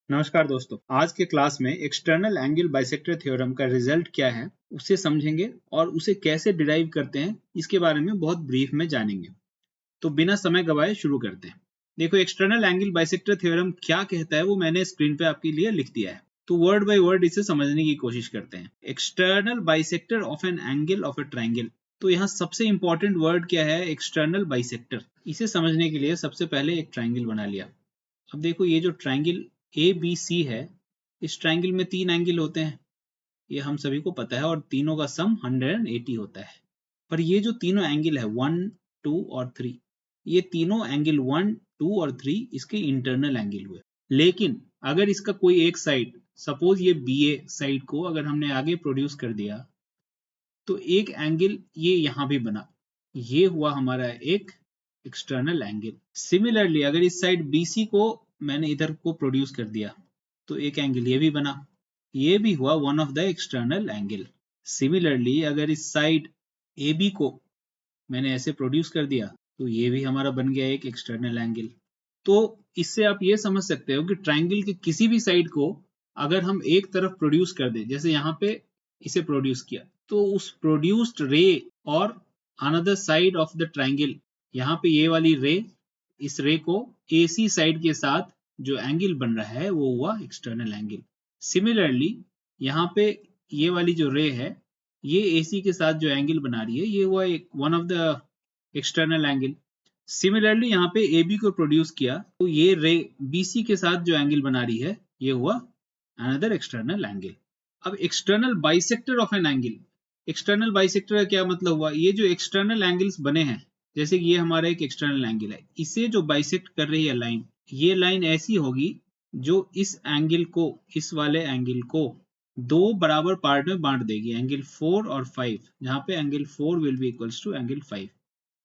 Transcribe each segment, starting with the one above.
नमस्कार दोस्तों, आज के क्लास में एक्सटर्नल एंगल बाइसेक्टर थ्योरम का रिजल्ट क्या है उसे समझेंगे और उसे कैसे डिराइव करते हैं इसके बारे में बहुत ब्रीफ में जानेंगे। तो बिना समय गवाए शुरू करते हैं। देखो, एक्सटर्नल एंगल बाइसेक्टर थ्योरम क्या कहता है वो मैंने स्क्रीन पे आपके लिए लिख दिया है, तो वर्ड बाय वर्ड इसे समझने की कोशिश करते हैं। External bisector of an angle of a triangle. तो यहाँ सबसे इंपॉर्टेंट वर्ड क्या है? External bisector. इसे समझने के लिए सबसे पहले एक ट्राइंगल बना लिया। अब देखो, ये जो ट्राइंगल ABC है, इस ट्राइंगल में 3 एंगल होते हैं, ये हम सभी को पता है, और तीनों का सम 180 होता है। पर ये जो तीनों एंगल है 1, 2 और 3, ये तीनों एंगल 1, 2 और 3 इसके इंटरनल एंगल हुए। लेकिन अगर इसका कोई एक साइड, सपोज ये BA साइड को अगर हमने आगे प्रोड्यूस कर दिया, तो एक एंगल ये यहां भी बना, ये हुआ हमारा एक एक्सटर्नल एंगल। सिमिलरली अगर इस साइड BC को मैंने इधर को प्रोड्यूस कर दिया, तो एक एंगल ये भी बना, ये भी हुआ one of the external angle. Similarly अगर इस साइड AB को मैंने ऐसे प्रोड्यूस कर दिया, तो ये भी हमारा बन गया एक एक्सटर्नल एंगल। तो इससे आप ये समझ सकते हो कि ट्राइंगल के किसी भी साइड को अगर हम एक तरफ प्रोड्यूस कर दें, जैसे यहाँ पे इसे प्रोड्यूस किया, तो उस प्रोड्यूस्ड रे और another side of the triangle, यहाँ पे ये वाली रे, इस रे को AC साइड के साथ जो एंगल बन रहा है वो हुआ एक्सटर्नल एंगल। सिमिलरली यहाँ पे ये वाली जो रे है, ये AC के साथ जो एंगल बना रही है, ये हुआ एक one of the external angle. Similarly यहाँ पे AB को प्रोड्यूस किया, तो ये रे BC के साथ जो एंगल बना रही है, ये हुआ अनदर एक्सटर्नल एंगल। अब external bisector of an angle. External bisector का क्या मतलब हुआ? ये जो एक्सटर्नल एंगल्स बने हैं, जैसे कि ये हमारा एक एक्सटर्नल एंगल है, इसे जो बाइसेक्ट कर रही है लाइन, ये लाइन ऐसी होगी जो इस एंगल को, इस वाले एंगल को दो बराबर पार्ट में बांट देगी, एंगल 4 और 5, जहां पे angle 4 will be equals to angle 5।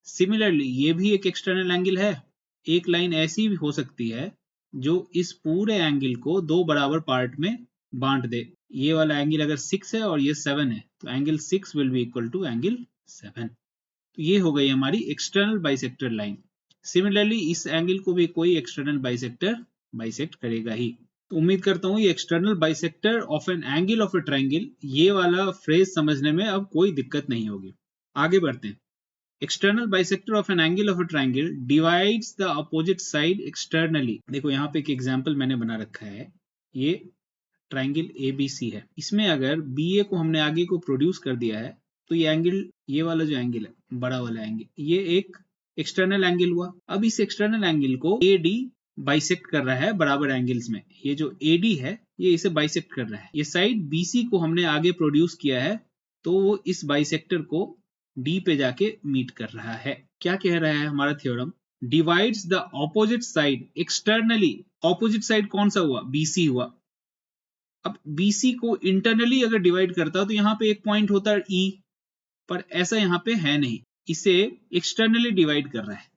Similarly ये भी एक एक्सटर्नल एंगल है। एक लाइन ऐसी भी हो सकती है जो इस पूरे एंगल को दो बराबर पार्ट में बांट दे। ये वाला एंगल अगर 6 है और ये 7 है, तो angle 6 will be equal to angle 7। तो ये हो गई हमारी एक्सटर्नल बाइसेक्टर लाइन। सिमिलरली इस एंगल को भी कोई एक्सटर्नल बाइसेक्टर बाइसेक्ट करेगा ही। तो उम्मीद करता हूँ ये external bisector of an angle of A triangle, ये वाला फ्रेज समझने में अब कोई दिक्कत नहीं होगी। आगे बढ़ते हैं। External bisector of an angle of a triangle divides the opposite side externally. देखो यहाँ पे एक एग्जांपल मैंने बना रखा है, ये ट्राइंगल ABC है, इसमें अगर BA को हमने आगे को प्रोड्यूस कर दिया है, तो ये एंगल, ये वाला जो एंगल है, बड़ा वाला एंगल, ये एक एक्सटर्नल एंगल हुआ। अब इस एक्सटर्नल एंगल को AD बाइसेक्ट कर रहा है बराबर एंगल्स में। ये जो AD है, ये इसे बाइसेक्ट कर रहा है। ये साइड BC को हमने आगे प्रोड्यूस किया है, तो वो इस बाइसेक्टर को D पे जाके मीट कर रहा है। क्या कह रहा है हमारा theorem? Divides the opposite side externally. Opposite side कौन सा हुआ? BC हुआ। अब BC को इंटरनली अगर डिवाइड करता तो यहाँ पे एक पॉइंट होता है E, पर ऐसा यहाँ पे है नहीं, इसे एक्सटर्नली डिवाइड कर रहा है।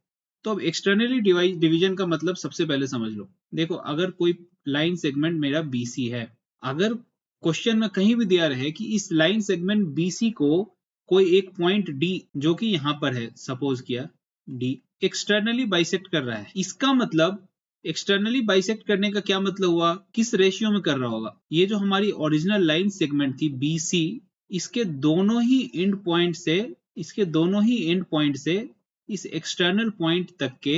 तो अब एक्सटर्नली डिवीजन का मतलब सबसे पहले समझ लो। देखो, अगर कोई लाइन सेगमेंट मेरा BC है, अगर क्वेश्चन में कहीं भी दिया रहे कि इस लाइन सेगमेंट BC को कोई एक पॉइंट D, जो कि यहां पर है, सपोज किया D, एक्सटर्नली बाइसेक्ट कर रहा है, इसका मतलब एक्सटर्नली बाइसेक्ट करने का क्या मतलब हुआ? किस रेशियो में कर रहा होगा? ये जो हमारी ओरिजिनल लाइन सेगमेंट थी BC, इसके दोनों ही एंड पॉइंट से, इसके दोनों ही एंड पॉइंट से इस एक्सटर्नल पॉइंट तक के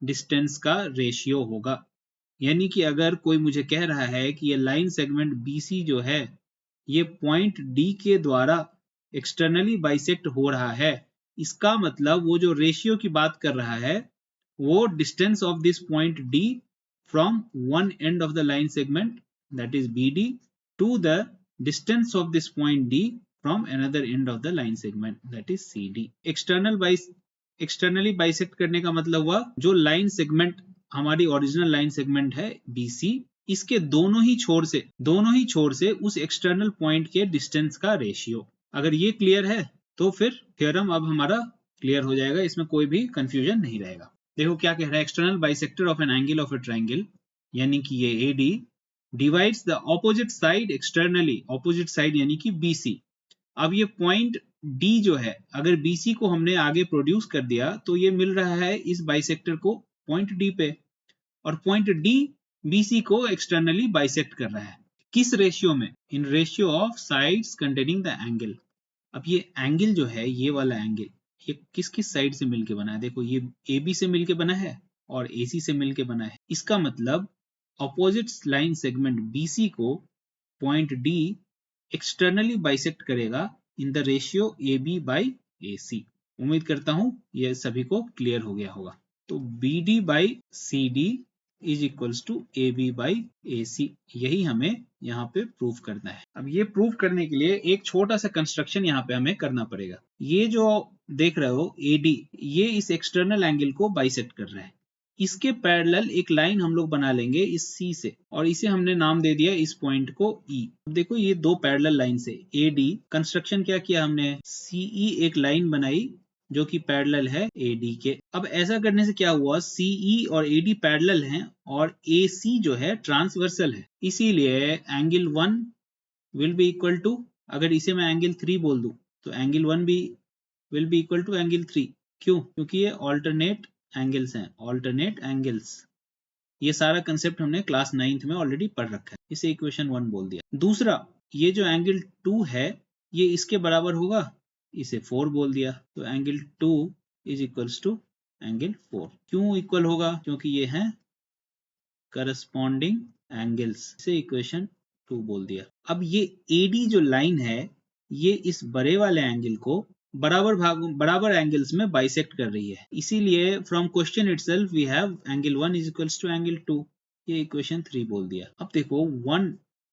डिस्टेंस का रेशियो होगा। यानी कि अगर कोई मुझे कह रहा है कि ये लाइन सेगमेंट BC जो है, ये पॉइंट D के द्वारा एक्सटर्नली बाइसेक्ट हो रहा है, इसका मतलब वो जो रेशियो की बात कर रहा है, वो distance of this point D from one end of the line segment, that is BD, to the distance of this point D from another end of the line segment, that is CD। Externally bisect करने का मतलब हुआ जो line segment, हमारी original line segment है BC, इसके दोनों ही छोर से उस एक्सटर्नल पॉइंट के डिस्टेंस का रेशियो। अगर ये क्लियर है तो फिर थ्योरम अब हमारा क्लियर हो जाएगा, इसमें कोई भी कंफ्यूजन नहीं रहेगा। देखो क्या कह रहा है, external bisector of an angle of A triangle, यानी कि ये AD divides the opposite side externally, opposite side यानी कि BC। अब ये पॉइंट D जो है, अगर BC को हमने आगे प्रोड्यूस कर दिया, तो ये मिल रहा है इस बाइसेक्टर को पॉइंट D पे, और पॉइंट D BC को एक्सटर्नली बाइसेक्ट कर रहा है। किस रेशियो में? In ratio of sides containing the angle. अब ये एंगल जो है, ये वाला एंगल, ये किस किस साइड से मिलके बना है? देखो, ये AB से मिलके बना है और AC से मिलके बना है। इसका मतलब ऑपोजिट लाइन सेगमेंट BC को पॉइंट D एक्सटर्नली बाइसेक्ट करेगा in the ratio AB by AC। उम्मीद करता हूं यह सभी को क्लियर हो गया होगा। तो BD by CD is equals to AB by AC, यही हमें यहाँ पे प्रूव करना है। अब ये प्रूव करने के लिए एक छोटा सा कंस्ट्रक्शन यहाँ पे हमें करना पड़ेगा। ये जो देख रहे हो AD, ये इस एक्सटर्नल एंगल को बाइसेक्ट कर रहा है। इसके पैरेलल एक लाइन हम लोग बना लेंगे इस C से, और इसे हमने नाम दे दिया इस पॉइंट को E। अब देखो, ये दो पैरेलल लाइन से AD कंस्ट्रक्शन क्या किया हमने, CE एक लाइन बनाई जो कि पैरेलल है AD के। अब ऐसा करने से क्या हुआ, CE और AD पैरेलल हैं और AC जो है ट्रांसवर्सल है, इसीलिए angle 1 will be equal to, अगर इसे मैं एंगल 3 बोल दूं तो एंगल 1 भी will be equal to angle 3। क्यों? क्योंकि ये ऑल्टरनेट एंगल्स हैं, ऑल्टरनेट एंगल्स। ये सारा कंसेप्ट हमने क्लास 9th में ऑलरेडी पढ़ रखा है, इसे इक्वेशन 1 बोल दिया। दूसरा, ये जो एंगल 2 है ये इसके बराबर होगा, इसे 4 बोल दिया, तो angle 2 is equals to angle 4। क्यों इक्वल होगा? क्योंकि ये है करस्पॉन्डिंग एंगल्स, इसे इक्वेशन 2 बोल दिया। अब ये AD जो लाइन है, ये इस बड़े वाले एंगल को बराबर एंगल्स में बाइसेक्ट कर रही है, इसीलिए from question itself we have angle 1 is equals to angle 2, ये इक्वेशन 3 बोल दिया। अब देखो,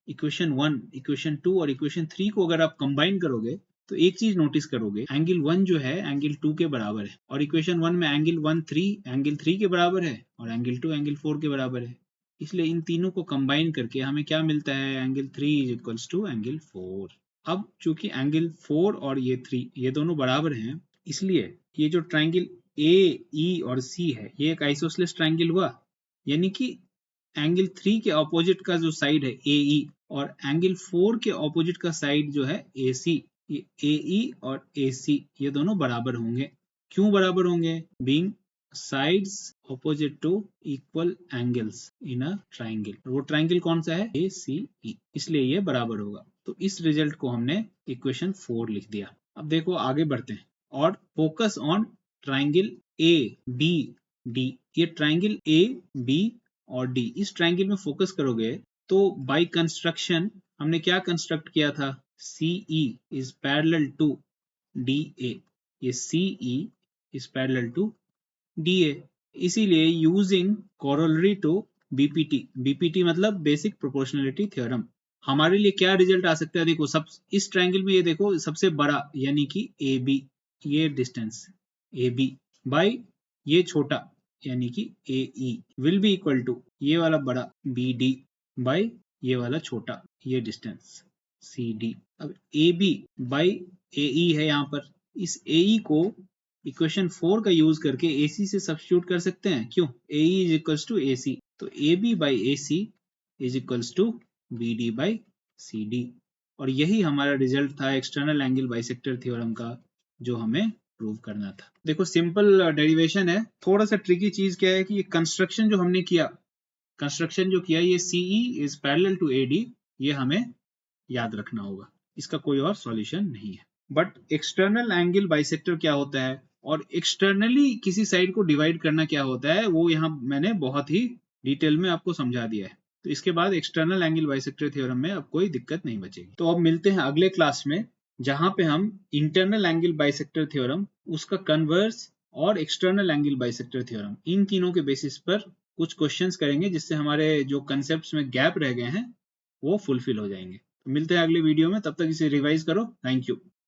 इक्वेशन 1, इक्वेशन 2 और इक्वेशन 3 को अगर आप कंबाइन करोगे तो एक चीज नोटिस करोगे, एंगल 1 जो है एंगल 2 के बराबर है, और इक्वेशन 1 में एंगल 1 एंगल 3 के बराबर है, और एंगल 2 एंगल 4 के बराबर है। इसलिए इन तीनों को कंबाइन करके हमें क्या मिलता है, angle 3 is equals to angle 4। अब चूंकि एंगल 4 और ये 3 ये दोनों बराबर हैं, इसलिए ये जो ट्राइंगल AE और C है, ये एक आइसोसेलेस ट्राइंगल हुआ, यानी कि एंगल 3 के ऑपोजिट का जो साइड है AE और एंगल 4 के ऑपोजिट का साइड जो है AC, ये AE और AC ये दोनों बराबर होंगे। क्यों बराबर होंगे? Being sides opposite to equal angles in a triangle। वो ट्राइंगल कौन सा है? ACE, इसलिए ये बराबर होगा। तो इस रिजल्ट को हमने इक्वेशन 4 लिख दिया। अब देखो आगे बढ़ते हैं और फोकस ऑन ट्राइंगल ABD। ये ट्राइंगल AB और D, इस ट्राइंगल में फोकस करोगे तो बाय कंस्ट्रक्शन हमने क्या कंस्ट्रक्ट किया था, CE is parallel to DA, ये CE is parallel to DA, इसीलिए यूजिंग कोरोलरी टू BPT मतलब बेसिक प्रोपोर्शनलिटी थ्योरम, हमारे लिए क्या रिजल्ट आ सकता है? देखो, सब इस ट्रायंगल में ये देखो, सबसे बड़ा यानी कि AB, ये डिस्टेंस AB बाय ये छोटा यानी कि AE will be equal to ये वाला बड़ा BD बाय ये वाला छोटा, ये डिस्टेंस CD। अब AB बाय AE है यहाँ पर, इस AE को इक्वेशन 4 का यूज करके AC से सब्स्टिट्यूट कर सकते हैं। क्यों? AE is equals to AC, तो AB by AC is equals to BD by CD, और यही हमारा रिजल्ट था एक्सटर्नल एंगल बाइसेक्टर थ्योरम का, जो हमें प्रूव करना था। देखो, सिंपल डेरिवेशन है, थोड़ा सा ट्रिकी चीज क्या है कि ये कंस्ट्रक्शन जो हमने किया, ये CE is parallel to AD, ये हमें याद रखना होगा, इसका कोई और सॉल्यूशन नहीं है। बट एक्सटर्नल एंगल बाइसेक्टर क्या होता है और एक्सटर्नली किसी साइड को डिवाइड करना क्या होता है, वो यहाँ मैंने बहुत ही डिटेल में आपको समझा दिया है। तो इसके बाद एक्सटर्नल एंगल बाइसेक्टर थ्योरम में अब कोई दिक्कत नहीं बचेगी। तो अब मिलते हैं अगले क्लास में, जहां पे हम इंटरनल एंगल बाइसेक्टर थ्योरम, उसका कन्वर्स और एक्सटर्नल एंगल बाइसेक्टर थ्योरम, इन तीनों के बेसिस पर कुछ क्वेश्चंस करेंगे, जिससे हमारे जो कंसेप्ट्स में गैप रह गए हैं वो फुलफिल हो जाएंगे। तो मिलते हैं अगले वीडियो में, तब तक इसे रिवाइज करो। Thank you.